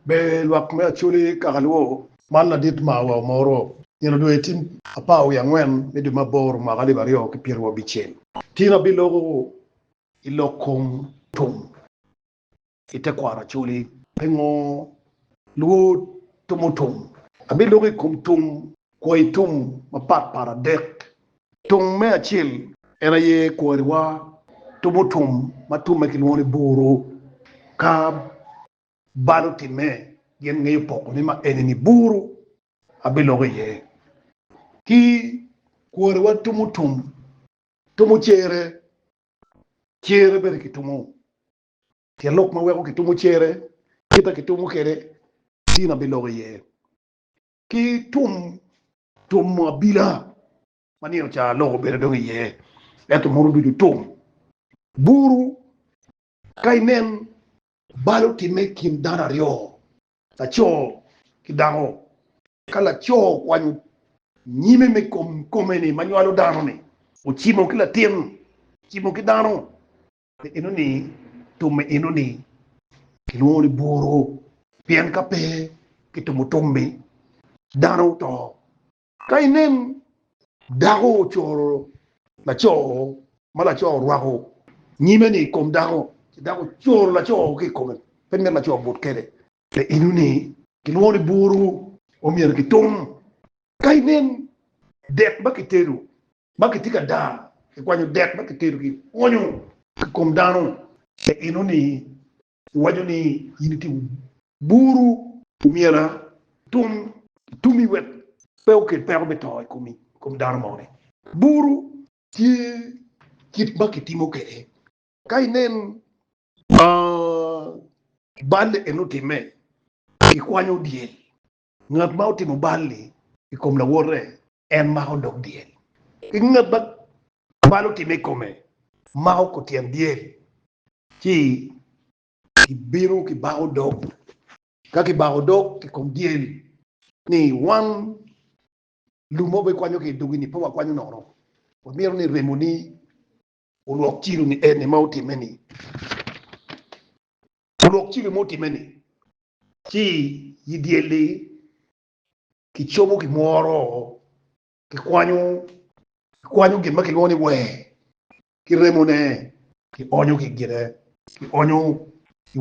be luak me chuli kagaluo man la dit ma wa moro yeno do etin apa ya ngwen me de mabor ma gali bario ke pierwo bichen tina bilogo ilokom tum ite kwara chuli pengo lu tumutum abilogo kum tum koi tum mapat para dek tum me achil era ye kwariwa tumutum matum me kilwoni buru ka balu time yen ngay poko ni ma eneni buru abilogo ye ki kwariwa tumutum tumu chere bere ki tumu ti lok ma weko ki tumu chere kita ki tumu kere tina bilogo ye ki tum abila manino cha logo bere dongi ye eto muru du tum buru kay nen balu time kin dana rio la cho ki dango kala cho kwanyu nyime me komeni manualo dano ni o chimo kila tim chimo ki dano ino ni tume ino ni kiloni buru pian kape kitumutumbi dano to kainen dago choro la cho mala cho ruago nyime ni kom dago choro la cho ki komen penmer la cho bot kede le ino ni kiloni buru o mier kitum kainen dek bakitika da kwanyo dek bakiteru ki onyo kom dano le ino ni wajo ni yiniti buru umiera tumi wet peuke beto kom dano mone buru ti kit bakitimo kede kainen balle enotime ki kwanyo diel ngat ma otimo balle ikom la wore en ma odok diel ngat ba balo time kome ma ko tiem diel ki biro ki ba odok ka ki ba odok ki kom diel ni wan lumo be kwanyo ki dugini po kwanyo nono o miro ni remoni o lok chiru ni en ma otime ni o lok chiru mo otime ni ki yidieli ki chomo ki moro ki kwanyo gima ki luoni we ki remone ki onyo ki gire ki onyo ki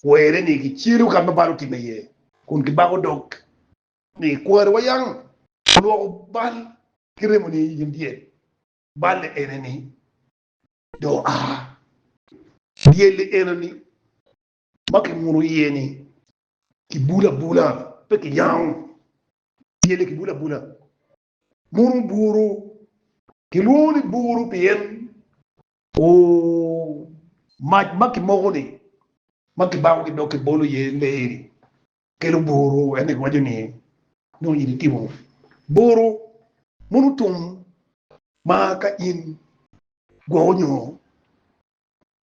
were ni ki chiru kama baro time ye kun ki bago dok ni kwere wayang luo bal ki remone yindie bal eneni do diele eneni maki muru yeni ki bula pe ki yang diele ki bula muru buru ki luoni buru pien o maki mogoni maki bago ki doki bolu ye leeri kelu buru ene wajo ni no yiri timo buru munu tum maka in gonyo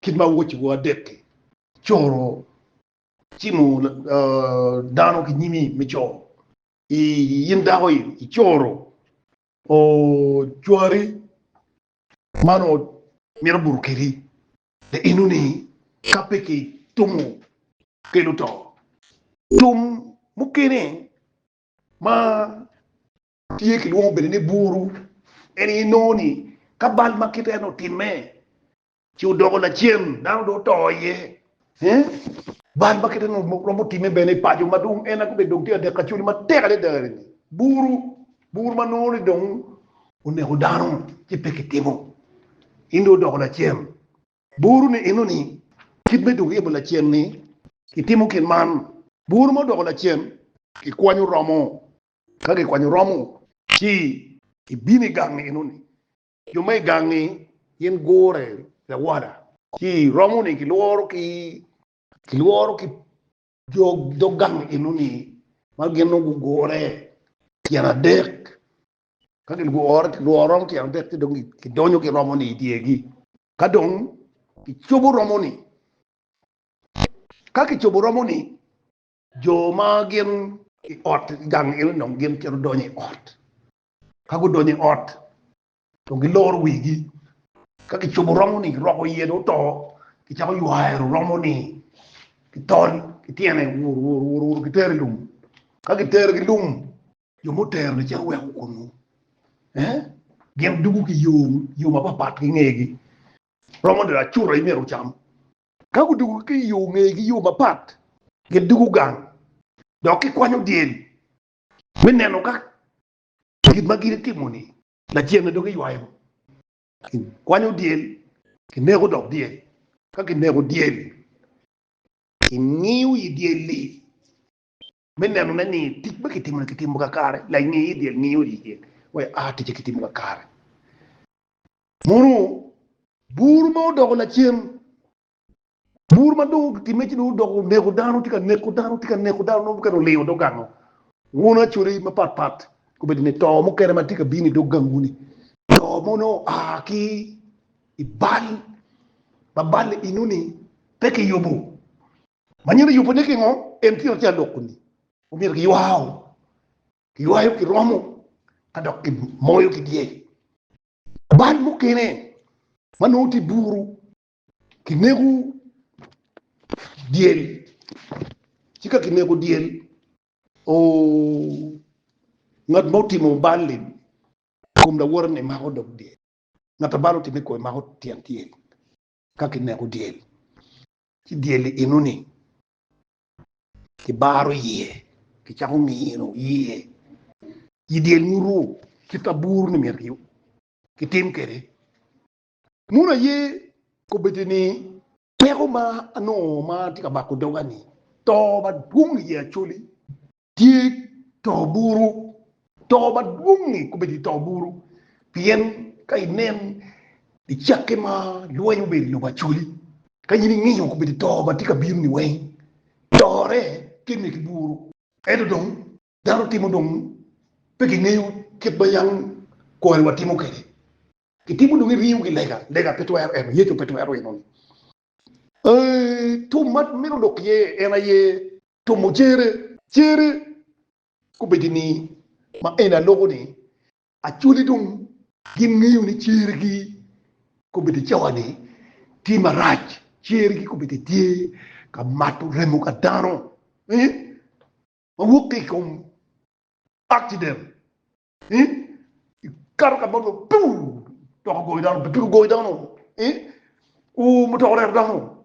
kidma wochi wa deke choro chimo dano ki nyimi mi cho yin dago i choro o chuari mano mira burkeri de inuni kapeki tumu keluto tum mukene ma tie ki luo bene buru eni noni kabal makite no timme ci dogo la chien dano do toye bal makite no mo timme bene paju madum ena ko be dogti de kachuli ma tegale de buru ma noni dong une hodano ci pekitimo indo dogo la chien buru ni inoni kitbe do yebo la chien ni kitimo kin man buru mo dogo la chien ki kwanyu romo kage kwanyu romo ki bini gangi inuni yumai gangi yen gore la wada ki romo ni ki luoro ki jog do gangi inuni mal genno gu gore yana dek kage luoro ki yana dek ti dongi ki donyo ki romo ni diegi kadong ki chobo romo ni kaki chobo romo ni jo ma gen ki ot gang il non gen kero donyi ot kago donyi ot to gi lor wigi kaki chobo romo ni roko yedo to ki chako yuaero romo ni ki ton tiene wur ki tere lum ka ki tere ki lum yo mo tere ne chawe ko nu gen dugu ki yo ma pat ki ngegi romo de la chura imero cham ka ku dugu ki yo ngegi yo ma pat gen dugu gang do ki kwanyo dien men neno ka git magire timoni la jene do ki ywayo kwanyo dien ki nego dok dien ka ki nego dien ki niu yi dien li men neno na ni tik ba ki timu ka kare la ni dien niu yi dien way ti ki timu ka kare muru bur mo dok la chiem bur ma do ti me ci do dok nego danu tika nego danu no ka no leo do gango wona churi ma pat ko be ni to mo kere ma tika bini do ganguni to mo no ki ibal babal inuni peke yobu manyira yobu ne ki ngo en ti ti adokuni o mir ki waw ki romo ka dok ki moyo ki die bal mo kene manuti buru ki negu diel cika ki negu diel o ngat mauti mo balin kum da worne ma ho dog diel ngata balo ti ko ma ho tiel ka ki negu diel ci diel inuni ki baro yie ki chako ngiro yie yi diel nyuru ki tabur ni mer yu ki tim kere muna ye ko betini pero ma ano ma tika ba ko dogani to ba dung ye chuli ti to buru to ba dung ko beti to buru pien kai nen di chakke ma luwayu be lu ba chuli ka yini ngi ko beti to ba tika biru ni wen tore kinni ki buru edo dong daro timo dong peki ngeyu ket bayang ko wa timo kede kitimu dungi riu ki lega petu yetu petu non tu mat miro dok ye ena ye tu mo chere ku bedini ma ena logo ni achuli dum gin ngiu ni chere gi ku bedi chawani ti maraj chere gi ku bedi tie ka matu remu ka dano ma wuki kom accident kar ka bodo pu to go down o mo to rer down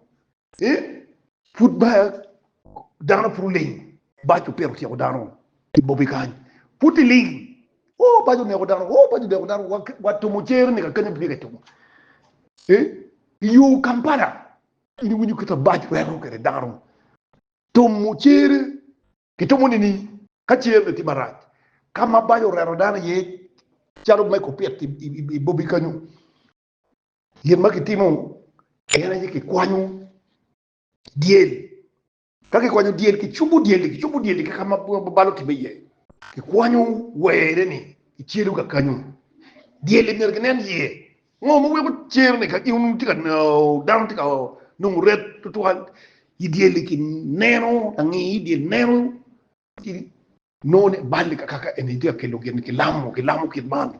foot ba dana pour ling ba to per ti ko dano ti bobi kan puti ling ba jo ne ko dano wa to mo cher ni ka kan bi to yu kampala ini wunu ko ta ba jo rer ko dano to mo cher ki to mo ni ka cher ti marat kama ba jo rer dana ye charo mai ko pet bobi kanyu yen makitimo era yake kwanyu diel kake kwanyu diel ki chubu diel ki kama balo tibeye ki kwanyu were ni ki chiru ka kanyu diel ni ngenen ye ngo mo wego chiru ni ka iun tika no down tika no red to yi diel ki neno angi diel neno non balli ka kaka eni dia ke logen ki lamu ki man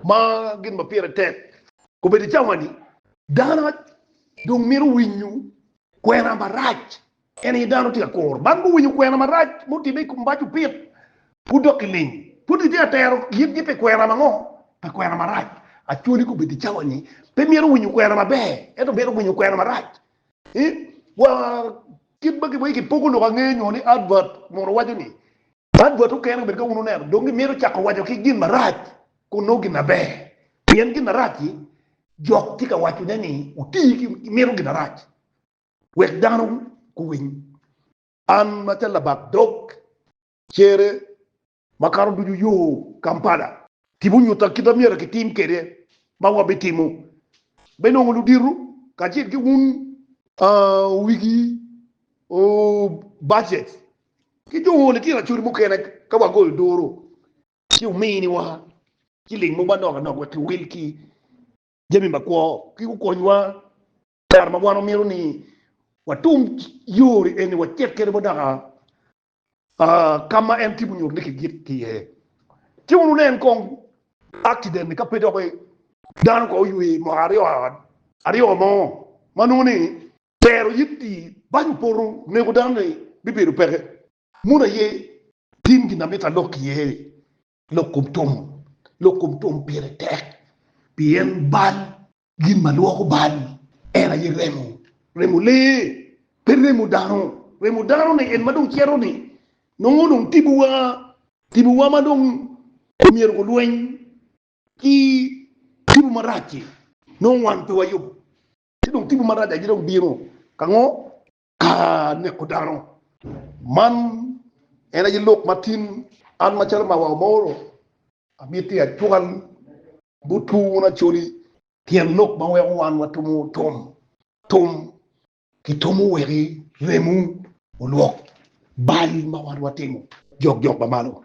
ma gin ma pere tek ko be di jamani dana dung miru winyu kwena maraj eni dano tika kor bangu winyu kwena maraj muti be kumbaju pit pudok ling pudi dia tero yit pe kwena mango pe kwena maraj achuli ko be di jamani pe miru winyu kwena mabe eto be winyu kwena maraj wa kit bagi boy ki pogo no ngenyo ni advert mo waju ni advert ko kena be ko unu ner dongi miru chako wajo ki gin maraj ko no gina be yen gina raji jok tika watu nani uti ki miru gina raji wek danu ku win an matela bak dok chere makaru du yo kampala tibu nyuta kita miru ki tim kede ma wabi timu beno ngulu diru ka jit ki un wiki o budget ki jo wole tira churi mukene ka wa gol doro ki umini wa ki ling mo bando no ko wilki jemi makwo ki ko nywa tar ma wano miru ni watum yuri eni wa chetkere bodaga kama enti bu nyur niki git ki ti wonu len kon accident ni kapedo ko dan ko yuwi mo ario mo manuni pero yitti bañ poru ne ko dan bibiru pege muna ye tin gi na meta lok ye lokum tom pire tek bien bal gin maluoko bal era ye remu le per remu dano ne en madung chero ni nongonong tibuwa madung mier ko luen ki tibu marachi no wan pe wayo tidong tibu marachi jidong biro kango ka ne ko dano man era ye lok matin an machal ma wa moro amiti a tugal butu na choli tien lok ma we wan watumu tom ki tomu weri remu ulok bal ma wan watemu jog ba malo